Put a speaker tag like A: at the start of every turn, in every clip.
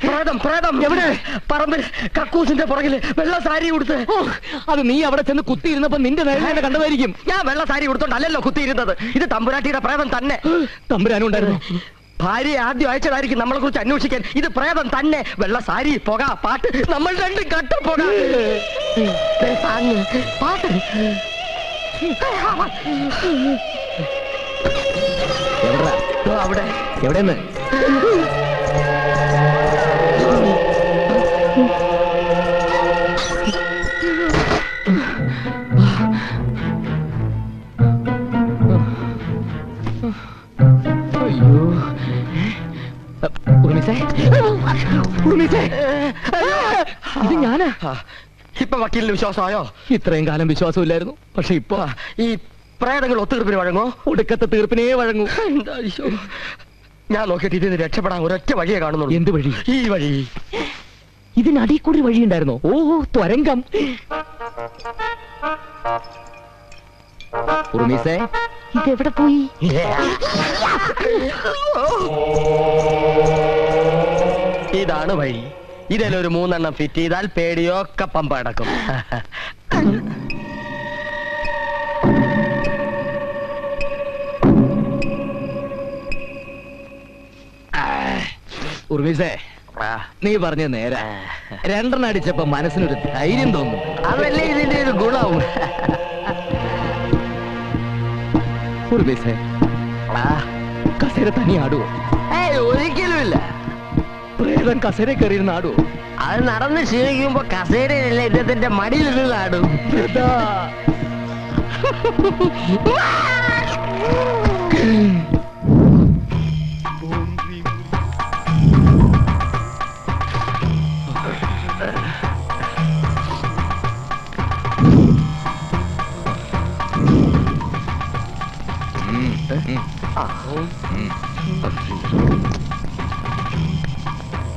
A: പ്രേതം പ്രേതം എവിടെ? പറമ്പിൽ കക്കൂസിന്റെ പുറകില് വെള്ള സാരി കൊടുത്ത്.
B: അത് നീ അവിടെ ചെന്ന് കുത്തിയിരുന്നപ്പോ നിന്റെ നേരെ കണ്ടതായിരിക്കും.
A: ഞാൻ വെള്ള സാരി കൊടുത്തോണ്ടല്ലോ കുത്തിയിരുന്നത്. ഇത് തമ്പുരാട്ടിയുടെ പ്രേതം തന്നെ.
B: തമ്പുരാനും ഉണ്ടായിരുന്നു.
A: ഭാര്യ ആദ്യം അയച്ചതായിരിക്കും നമ്മളെ കുറിച്ച് അന്വേഷിക്കാൻ. ഇത് പ്രേതം തന്നെ. വെള്ള സാരി, പുക, പാട്ട്, നമ്മൾ രണ്ടും കട്ട പുക. പാട്ട് അവിടെ
B: എവിടെന്ന്? ഇത് ഞാനാ.
A: ഇപ്പൊ വക്കീലിന് വിശ്വാസമായോ?
B: ഇത്രയും കാലം വിശ്വാസമില്ലായിരുന്നു. പക്ഷെ ഇപ്പൊ
A: ഈ പ്രേതങ്ങൾ ഒത്തുതീർപ്പിന് വഴങ്ങോ?
B: ഒടുക്കത്തെ തീർപ്പിനേ വഴങ്ങൂ.
A: ഞാൻ നോക്കിയിട്ട് ഇതിന് രക്ഷപ്പെടാൻ ഒരൊറ്റ വഴിയെ കാണുന്നുള്ളൂ.
B: എന്ത് വഴി?
A: ഈ വഴി.
B: ഇതിനടിയിൽ കൂടി വഴി ഉണ്ടായിരുന്നോ? ഓഹോ, ത്വരങ്കം. ഉറുമീസേ, ഇതെവിടെ പോയി?
A: ഇതാണ് വഴി. ഇതിലൊരു 3 എണ്ണം ഫിറ്റ് ചെയ്താൽ പേടിയൊക്കെ പമ്പ അടക്കും.
B: ഉറുമീസേ, നീ പറഞ്ഞ നേരെ. 2 എണ്ണം അടിച്ചപ്പോ മനസ്സിനൊരു ധൈര്യം തോന്നുന്നു.
A: അതല്ലേ ഇതിന്റെ ഒരു ഗുണം.
B: ഉറുമീസേ, കസേര തനി ആടുവോ?
A: ഒരിക്കലുമില്ല.
B: പ്രേതം കസേര കയറിയിരുന്ന ആടുവോ?
A: അത് നടന്ന് ക്ഷീണിക്കുമ്പോ കസേരയിലല്ല ഇദ്ദേഹത്തിന്റെ മടിയിൽ നിന്ന് ആടും.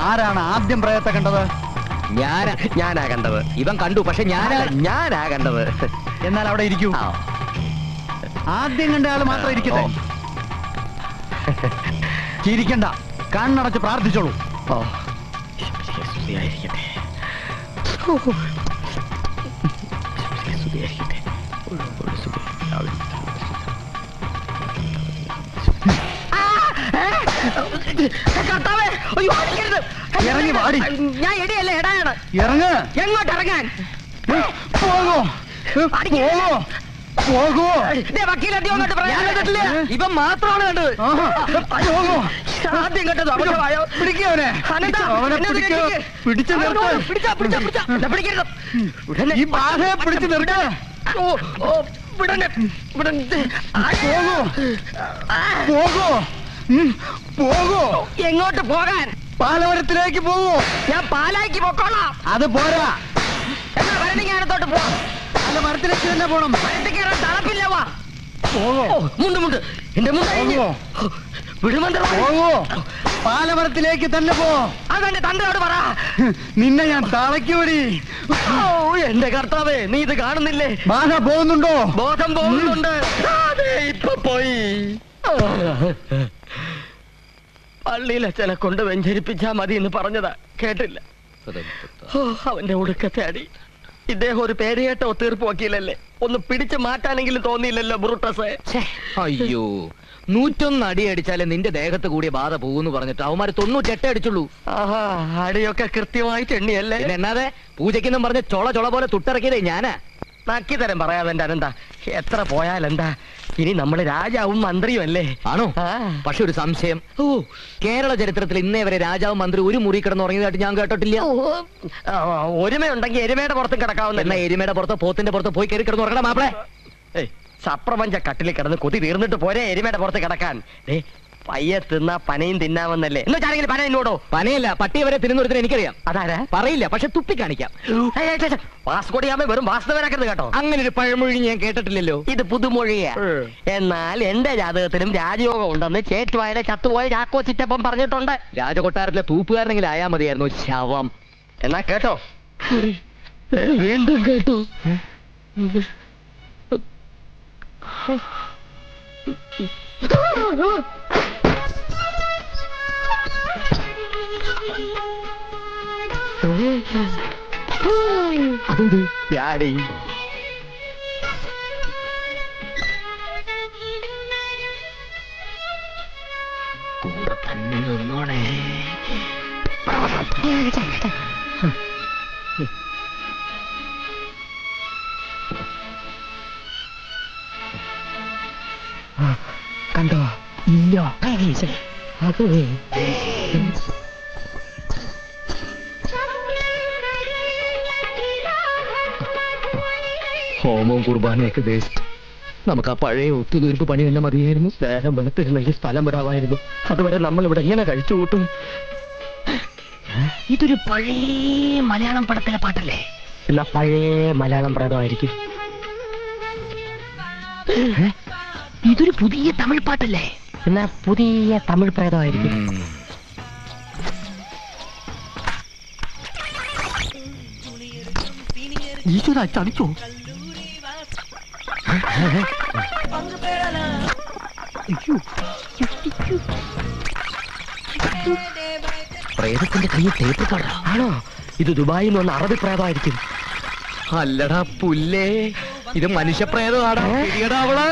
B: ആരാണ് ആദ്യം പ്രേതത്തെ കണ്ടത്?
A: ഞാനാ കണ്ടത്.
B: ഇവൻ കണ്ടു, പക്ഷെ
A: ഞാനാ കണ്ടത്.
B: എന്നാൽ അവിടെ ഇരിക്കൂ. ആദ്യം കണ്ട ആള് മാത്രം ഇരിക്കട്ടെ. ചിരിക്കണ്ട, കണ്ണടച്ച് പ്രാർത്ഥിച്ചോളൂ.
A: ഇറങ്ങി വാടി. ഞാൻ എടിയല്ല, എടായാണ്.
B: ഇറങ്ങ്.
A: എങ്ങോട്ട് ഇറങ്ങാൻ?
B: പോകോ പോകോ.
A: ഇവൻ മാത്രമാണ് കണ്ടത്. ആദ്യം കണ്ടത്
B: പിടിച്ചു ഈ ബാധയെ പിടിച്ചു നിർത്ത. പോകോ പോകോ.
A: എങ്ങോട്ട് പോകാൻ?
B: പാലവരത്തിലേക്ക് പോകൂ.
A: ഞാൻ പാലായിക്ക് പൊക്കോളാം.
B: അത് പോരാ.
A: എന്നാ ഭരണിക്കാനത്തോട്ട് പോവാം.
B: അല്ല, മരത്തിലേക്ക് തന്നെ പോണം.
A: മരത്തിൽ കയറാൻ തളപ്പില്ല. വാ.
B: പോകോ.
A: മുണ്ട് എന്റെ മുണ്ട്
B: പോകോ. പാലമരത്തിലേക്ക് തന്നെ പോ.
A: അതെന്റെ തന്തയോട് പറ.
B: നിന്നെ ഞാൻ തളയ്ക്കൂടി.
A: എന്റെ കർത്താവേ, നീ ഇത് കാണുന്നില്ലേ?
B: ബാധ പോകുന്നുണ്ടോ?
A: ബോധം പോകുന്നുണ്ട്. ഇപ്പൊ പോയി. പള്ളിയിലെ ചില കൊണ്ട് വെഞ്ചരിപ്പിച്ചാ മതി എന്ന് പറഞ്ഞതാ, കേട്ടില്ല. അവന്റെ ഒടുക്കത്തെ അടി. ഇദ്ദേഹം ഒരു പേരുകേട്ട ഒത്തീർപ്പ് വക്കീലല്ലേ? ഒന്ന് പിടിച്ചു മാറ്റാനെങ്കിലും തോന്നിയില്ലല്ലോ ബ്രൂട്ടസേ.
B: അയ്യോ, 101 അടി അടിച്ചാലേ നിന്റെ ദേഹത്ത് കൂടിയ ബാധ പോകുന്നു പറഞ്ഞിട്ട് അവന്മാര് 98 അടിച്ചുള്ളൂ.
A: ആഹാ, അടിയൊക്കെ കൃത്യമായിട്ട് എണ്ണിയല്ലേ?
B: എന്നാതെ പൂജയ്ക്കെന്നും പറഞ്ഞ് ചൊള പോലെ തുട്ടിറക്കിയതേ ഞാനാ.
A: നക്കി തരം പറയാതെന്റെ അനന്താ. എത്ര പോയാലെന്താ? ഇനി നമ്മള് രാജാവും മന്ത്രിയും അല്ലേ?
B: ആണോ? പക്ഷെ ഒരു സംശയം. കേരള ചരിത്രത്തിൽ ഇന്നേ വരെ രാജാവും മന്ത്രി ഒരു മുറി കിടന്നുറങ്ങിയതായിട്ട് ഞാൻ കേട്ടിട്ടില്ല.
A: ഒരുമയുണ്ടെങ്കിൽ എരുമയുടെ പുറത്തും കിടക്കാവുന്ന.
B: എന്നാ എരുമയുടെ പുറത്തോ പോത്തിന്റെ പുറത്തോ പോയി കയറി കിടന്നുറങ്ങണം മാപ്പിളെ.
A: സപ്രപഞ്ച കട്ടിൽ കിടന്ന് കൊതി തീർന്നിട്ട് പോരെ എരുമയുടെ പുറത്ത് കിടക്കാൻ. പയ്യെ തിന്നാ പനയും തിന്നാമെന്നല്ലേ? എന്ന് വെച്ചാണെങ്കിൽ പന എന്നോടോ?
B: പനയല്ല, പട്ടിയെ വരെ തിരുന്നൊരുത്തിന് എനിക്കറിയാം.
A: അതാരാ?
B: പറയില്ല, പക്ഷെ തുപ്പി കാണിക്കാം.
A: വാസ്കോടിയാമ വെറും വാസ്തവനാക്കരുത് കേട്ടോ.
B: അങ്ങനെ ഒരു പഴമൊഴി ഞാൻ കേട്ടിട്ടില്ലല്ലോ.
A: ഇത് പുതുമൊഴിയാ. എന്നാൽ എന്റെ ജാതകത്തിലും രാജയോഗം ഉണ്ടെന്ന് ചേറ്റുവായ ചത്തുപോയ ചാക്കോ ചിറ്റപ്പം പറഞ്ഞിട്ടുണ്ട്.
B: രാജകൊട്ടാരത്തിലെ തൂപ്പുകാരനെങ്കിലും ആയാ മതിയായിരുന്നു. ശവം.
A: എന്നാ കേട്ടോ.
B: വീണ്ടും കേട്ടു. അതെന്ത്?
A: ഡാഡി
B: കൂടെ തന്നെ നിന്നോണേ.
A: കണ്ടോ?
B: ഇല്ല.
A: അത്
B: ഹോമവും കുർബാനയൊക്കെ വേസ്റ്റ്. നമുക്ക് ആ പഴയ ഒത്തുതീർപ്പ് പണി തന്നെ മതിയായിരുന്നു.
A: നേരം വെളുത്തിരുന്നെങ്കിൽ സ്ഥലം വരാമായിരുന്നു. അതുവരെ നമ്മൾ ഇവിടെ ഇങ്ങനെ കഴിച്ചു കൂട്ടും.
B: ഇതൊരു പഴയ മലയാളം പടത്തിലെ പാട്ടല്ലേ?
A: എന്നാ പഴയ മലയാളം പ്രേതമായിരിക്കും.
B: ഇതൊരു പുതിയ തമിഴ് പാട്ടല്ലേ?
A: എന്നാ പുതിയ തമിഴ് പ്രേതമായിരിക്കും. ഈശ്വര ചതിച്ചോ?
B: പ്രേതത്തിന്റെ കയ്യിൽ ടേപ്പ് കട
A: ആണോ? ഇത് ദുബായിൽ നിന്ന് വന്ന അറബി പ്രേതമായിരിക്കും.
B: അല്ലടാ പുല്ലേ, ഇത് മനുഷ്യപ്രേതമാടാ. അവള്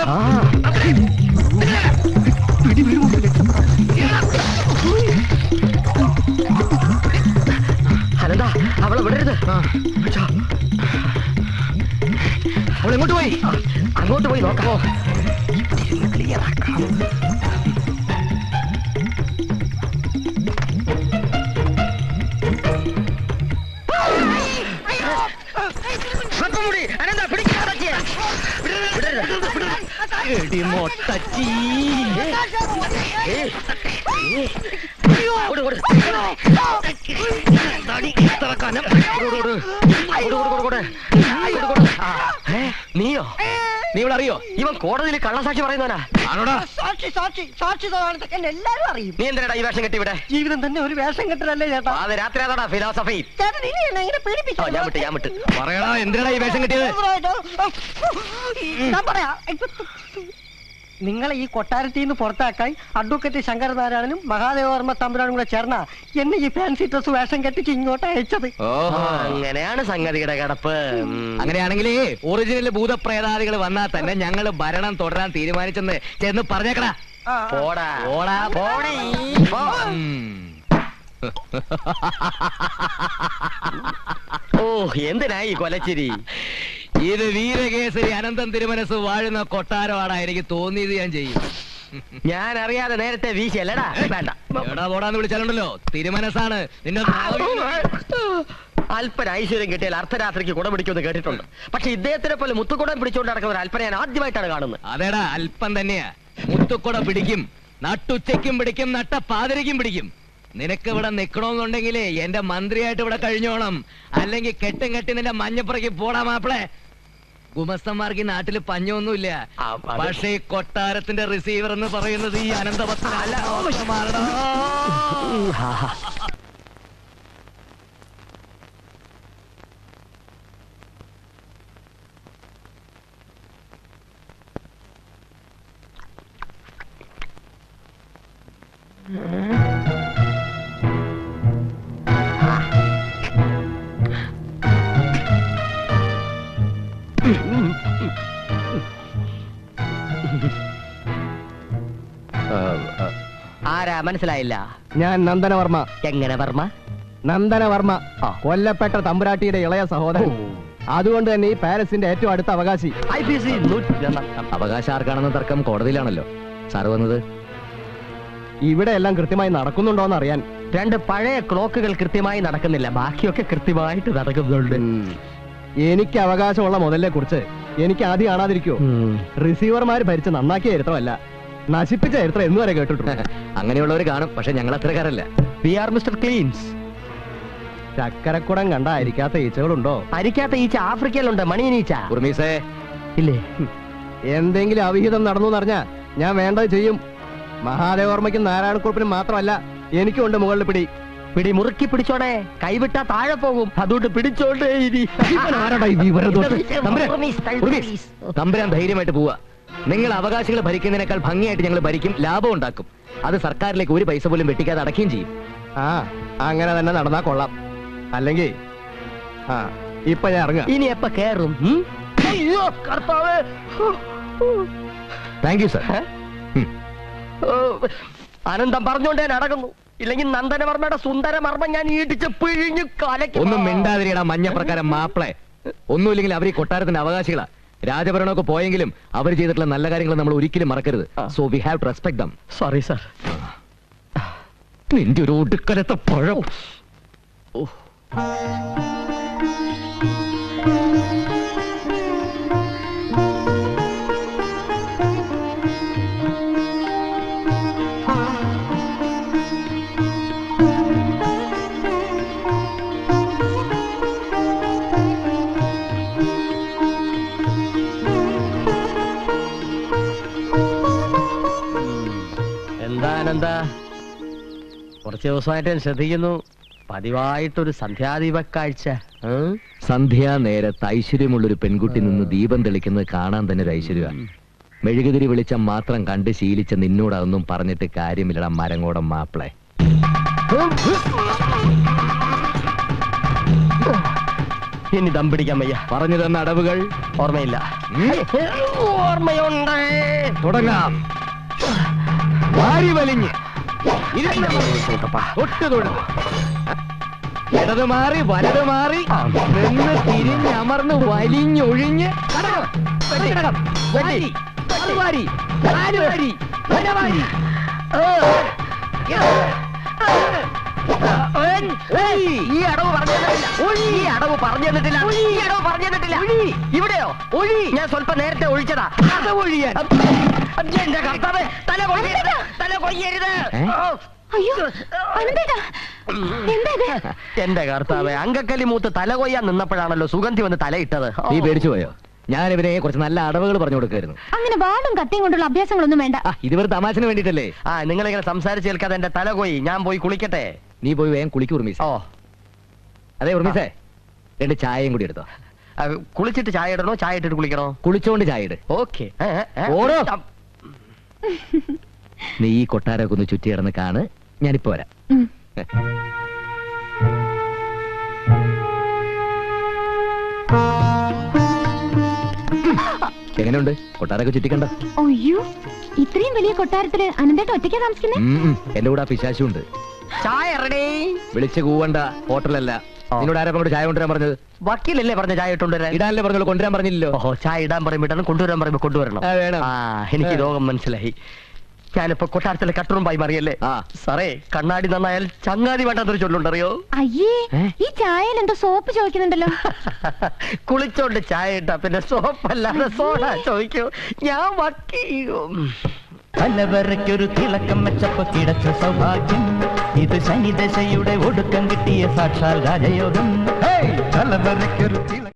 A: അനന്താ, അവളെ വിടരുത്.
B: അവൾ എങ്ങോട്ട് പോയി?
A: അങ്ങോട്ട് പോയി നോക്കാമോ?
B: ക്ലിയർ ആക്കാം. മൊട്ടച്ചി
A: നീയോ?
B: നീ ഇവിടെ അറിയോ?
A: ഇവൻ കോടതിയിൽ കള്ളസാക്ഷി പറയുന്നവനാ.
B: ആണോടാ?
C: സാക്ഷി സാക്ഷി സാക്ഷി എല്ലാരും അറിയും.
A: നീ എന്തിനാ ഈ വേഷം കെട്ടി ഇവിടെ?
C: ജീവിതം തന്നെ ഒരു വേഷം കെട്ടലല്ലേ ചേട്ടാ?
A: അത് രാത്രി അതാടാ ഫിലോസഫി.
C: ചേട്ടൻ ഇനി എന്നെ ഇങ്ങനെ പേടിപ്പിച്ചോ?
A: ഞാൻ വിട്ട്
B: പറയടാ, എന്തിനാ ഈ വേഷം കിട്ടിയത്?
C: ഞാൻ പറയാ, നിങ്ങളെ ഈ കൊട്ടാരത്തിൽ നിന്ന് പുറത്താക്കാൻ അഡ്വക്കേറ്റ് ശങ്കരനാരായണനും മഹാദേവർമ്മ തമ്പുരാനും കൂടെ ചേർന്ന എന്നെ ഈ ഫാൻസി ഡ്രസ് വേഷം കെട്ടിച്ച് ഇങ്ങോട്ട് അയച്ചത്.
A: അങ്ങനെയാണ് സംഗതിയുടെ കിടപ്പ്.
B: അങ്ങനെയാണെങ്കിലേ ഒറിജിനൽ ഭൂതപ്രേതാദികൾ വന്നാൽ തന്നെ ഞങ്ങള് ഭരണം തുടരാൻ തീരുമാനിച്ചെന്ന് ചെന്ന് പറഞ്ഞേക്കടാ.
A: പോടാ
B: ഓടാ
A: പോടേ. ഓ, എന്തിനായി കൊലച്ചിരി?
B: ഇത് വീരകേസരി അനന്തം തിരുമനസ് വാഴുന്ന കൊട്ടാരമാണ് എനിക്ക് തോന്നിയത്. ഞാൻ ചെയ്യും.
A: ഞാൻ അറിയാതെ നേരത്തെ വീശിയല്ലടാ. വേണ്ട,
B: എടാ പോടാന്ന് വിളിച്ചാലുണ്ടല്ലോ, തിരുമനസാണ് നിന്നെ.
A: അല്പന ഐശ്വര്യം കിട്ടിയാൽ അർദ്ധരാത്രിക്ക് കുട പിടിക്കുമെന്ന് കേട്ടിട്ടുണ്ട്. പക്ഷെ ഇദ്ദേഹത്തിനെ പോലെ മുത്തുകുടം പിടിച്ചുകൊണ്ട് നടക്കുന്ന ഒരു അല്പന ഞാൻ ആദ്യമായിട്ടാണ് കാണുന്നത്.
B: അതേടാ, അല്പം തന്നെയാ. മുത്തുക്കുട പിടിക്കും, നട്ടുച്ചയ്ക്കും പിടിക്കും, നട്ട പാതിരയ്ക്കും പിടിക്കും. നിനക്ക് ഇവിടെ നിക്കണമെന്നുണ്ടെങ്കിലേ എന്റെ മന്ത്രിയായിട്ട് ഇവിടെ കഴിഞ്ഞോണം. അല്ലെങ്കിൽ കെട്ടും കെട്ടി നിന്റെ മഞ്ഞപ്പുറയ്ക്ക് പോടാ മാപ്പിളെ. ഗുമസ്തന്മാർക്ക് ഈ നാട്ടില് പഞ്ഞൊന്നുമില്ല. പക്ഷേ ഈ കൊട്ടാരത്തിന്റെ റിസീവർ എന്ന് പറയുന്നത് ഈ അനന്തപത്രമല്ല.
A: ആരാ മനസ്സിലായില്ല?
C: ഞാൻ നന്ദനവർമ്മ.
A: എങ്ങനെ വർമ്മ?
C: നന്ദനവർമ്മ കൊല്ലപ്പെട്ട തമ്പുരാട്ടിയുടെ ഇളയ സഹോദരൻ. അതുകൊണ്ട് തന്നെ ഈ പാലസിന്റെ ഏറ്റവും അടുത്ത അവകാശി.
A: IPC 102.
B: അവകാശം ആർക്കാണെന്ന തർക്കം കോടതിയിലാണല്ലോ. സാറ് വന്നത്
C: ഇവിടെ എല്ലാം കൃത്യമായി നടക്കുന്നുണ്ടോന്ന് അറിയാൻ.
A: 2 പഴയ ക്ലോക്കുകൾ കൃത്യമായി നടക്കുന്നില്ല, ബാക്കിയൊക്കെ കൃത്യമായിട്ട് നടക്കുന്നുണ്ട്.
C: എനിക്ക് അവകാശമുള്ള മുതലിനെ കുറിച്ച് എനിക്ക് ആദ്യം കാണാതിരിക്കോ? റിസീവർമാര് ഭരിച്ച് നന്നാക്കിയ ചരിത്രമല്ല, നശിപ്പിച്ച ചരിത്രം എന്ന് വരെ കേട്ടിട്ടുണ്ട്.
B: അങ്ങനെയുള്ളവർ കാണും, പക്ഷെ ഞങ്ങൾ അത്രക്കാരല്ല.
A: We are Mr. Cleans.
C: ചക്കരക്കുടം കണ്ട അരിക്കാത്ത ഈച്ചകളുണ്ടോ?
A: അരിക്കാത്ത ഈച്ച ആഫ്രിക്കയിലുണ്ട്, മണിയനീച്ച.
B: ഉർമീസേ,
A: ഇല്ലേ?
C: എന്തെങ്കിലും അവിഹിതം നടന്നു എന്നറിഞ്ഞാ ഞാൻ വേണ്ടത് ചെയ്യും. മഹാദേവർമ്മയ്ക്കും നാരായണക്കുറുപ്പിനും മാത്രമല്ല, എനിക്കുണ്ട് മുകളിൽ പിടി.
A: പിടി മുറുക്കി പിടിച്ചോടെ, കൈവിട്ടാ താഴെ പോകും. അതുകൊണ്ട് പിടിച്ചോണ്ടേ ഇരി.
B: തമ്പുരാൻ ധൈര്യമായിട്ട് പോവാ. നിങ്ങൾ അവകാശികൾ ഭരിക്കുന്നതിനേക്കാൾ ഭംഗിയായിട്ട് ഞങ്ങൾ ഭരിക്കും, ലാഭം ഉണ്ടാക്കും. അത് സർക്കാരിലേക്ക് ഒരു പൈസ പോലും വെട്ടിക്കാതെ അടക്കുകയും ചെയ്യും.
C: ആ, അങ്ങനെ തന്നെ നടന്നാ കൊള്ളാം. അല്ലെങ്കിൽ
B: ഇപ്പൊ ഞാൻ ഇറങ്ങാം.
A: ഇനി എപ്പ കേറും? അയ്യോ കർത്താവേ.
B: Thank you sir.
A: ഓ, അനന്തം പറഞ്ഞോണ്ടേ നടക്കുന്നു. ഇല്ലെങ്കിൽ നന്ദനവർമ്മയുടെ സുന്ദരമർമ്മ ഞാൻ ഇടിച്ച് പിഴിഞ്ഞു കലക്കി.
B: ഒന്നും മിണ്ടാതിരിയടാ മഞ്ഞപ്രകാരം മാപ്പിളെ. ഒന്നുമില്ലെങ്കിൽ അവർ ഈ കൊട്ടാരത്തിന്റെ അവകാശികളാ. രാജഭരണമൊക്കെ പോയെങ്കിലും അവർ ചെയ്തിട്ടുള്ള നല്ല കാര്യങ്ങൾ നമ്മൾ ഒരിക്കലും മറക്കരുത്. So we have to respect them.
A: Sorry sir.
B: നിന്റെ ഒരു ഒടുക്കലത്തെ പഴം.
A: എന്താ കുറച്ച് ദിവസമായിട്ട് ഞാൻ ശ്രദ്ധിക്കുന്നു, പതിവായിട്ടൊരു സന്ധ്യാദീപ കാഴ്ച.
B: സന്ധ്യാ നേരത്ത് ഐശ്വര്യമുള്ളൊരു പെൺകുട്ടി നിന്ന് ദീപം തെളിക്കുന്നത് കാണാൻ തന്നെ ഒരു ഐശ്വര്യമാണ്. മെഴുകുതിരി വെളിച്ചം മാത്രം കണ്ട് ശീലിച്ച നിന്നോടൊന്നും പറഞ്ഞിട്ട് കാര്യമില്ലടാ മരങ്ങോടം മാപ്പിളെ.
A: ഇനി ദം പിടിക്കാൻ വയ്യ.
B: പറഞ്ഞു തന്ന അടവുകൾ
A: ഓർമ്മയില്ല. ഓർമ്മയുണ്ട്.
B: തുടങ്ങാം. വാരി വലിഞ്ഞ് ഇടത് മാറി വലത് മാറി നിന്ന് തിരിഞ്ഞമർന്ന് വലിഞ്ഞൊഴിഞ്ഞ്
A: ഈ അടവ് പറഞ്ഞു തന്നിട്ടില്ല. ഇവിടെയോ ഞാൻ സ്വല്പം നേരത്തെ ഒഴിച്ചതാ. എന്റെ കർത്താവേ, തല കൊയ്യരുത്. എന്റെ കർത്താവേ, അങ്കക്കലി മൂത്ത് തല കൊയ്യാൻ നിന്നപ്പോഴാണല്ലോ സുഗന്ധി വന്ന് തലയിട്ടത്.
B: നീ പേടിച്ചു പോയോ? ഞാൻ ഇവരെ കുറച്ച് നല്ല അടവുകൾ പറഞ്ഞു കൊടുക്കായിരുന്നു.
D: അങ്ങനെ വാളും കത്തിയും കൊണ്ടുള്ള അഭ്യാസങ്ങളൊന്നും വേണ്ട.
B: ഇതുവരെ തമാശന് വേണ്ടിട്ടല്ലേ?
A: നിങ്ങളിങ്ങനെ സംസാരിച്ച് കേൾക്കാതെ എന്റെ തല കൊയ്യി. ഞാൻ പോയി കുളിക്കട്ടെ.
B: നീ പോയി വേഗം കുളിക്കൂ ഉർമീസ്. അതെ ഉർമീസേ, 2 ചായയും കൂടി എടുത്തോ.
A: കുളിച്ചിട്ട് ചായ ഇടണോ ചായ ഇട്ടിട്ട് കുളിക്കണോ?
B: കുളിച്ചോണ്ട് ചായ ഇട്.
A: ഓക്കെ.
B: ഓടോ. നീ ഈ കൊട്ടാരമൊക്കെ ഒന്ന് ചുറ്റി കിടന്ന് കാണ്. ഞാനിപ്പോ വരാം. എങ്ങനെയുണ്ട് കൊട്ടാരൊക്കെ ചുറ്റിക്കണ്ട?
D: അയ്യോ, ഇത്രയും വലിയ കൊട്ടാരത്തില് അനന്തേട്ട ഒറ്റയ്ക്കാ താമസിക്കുന്നേ?
B: എന്റെ കൂടെ ആ പിശാശുണ്ട്.
A: ചായ റെഡി.
B: വിളിച്ച് കൂവണ്ട, ഹോട്ടലല്ല. നിന്നോട് ആരാ കൊണ്ട് ചായ കൊണ്ടുവരാൻ പറഞ്ഞത്?
A: വക്കീലല്ലേ പറഞ്ഞ ചായ ഇട്ടുകൊണ്ടുവരാൻ?
B: ഇടാനല്ലേ പറഞ്ഞല്ലോ, കൊണ്ടുവരാൻ പറഞ്ഞില്ലല്ലോ.
A: ഓഹോ, ചായ ഇടാൻ പറയുമ്പോഴാണ് കൊണ്ടുവരാൻ പറയുമ്പോ കൊണ്ടുവരണം.
B: വേണം.
A: എനിക്ക് രോഗം മനസ്സിലായി. ഞാനിപ്പോ കൊട്ടാരത്തിലെ കട്ടുറുമ്പായി മാറിയല്ലേ. സാറേ, കണ്ണാടി നന്നായാൽ ചങ്ങാതി വേണ്ടാത്തൊരു ചൊല്ലുണ്ടറിയോ?
D: അയ്യേ, ഈ ചായയിൽ എന്തോ സോപ്പ് ചോദിക്കുന്നുണ്ടല്ലോ.
A: കുളിച്ചോണ്ട് ചായ ഇട്ടാ പിന്നെ സോപ്പല്ലാതെ സോഡ ചോദിക്കൂ. ഞാൻ വക്കീലും.
E: തലവരയ്ക്കൊരു തിളക്കം വെച്ചപ്പോ കിടച്ച സൗഭാഗ്യം, ഇത് ശനിദശയുടെ ഒടുക്കം കിട്ടിയ സാക്ഷാൽ രാജയോഗം. തലവരയ്ക്കൊരു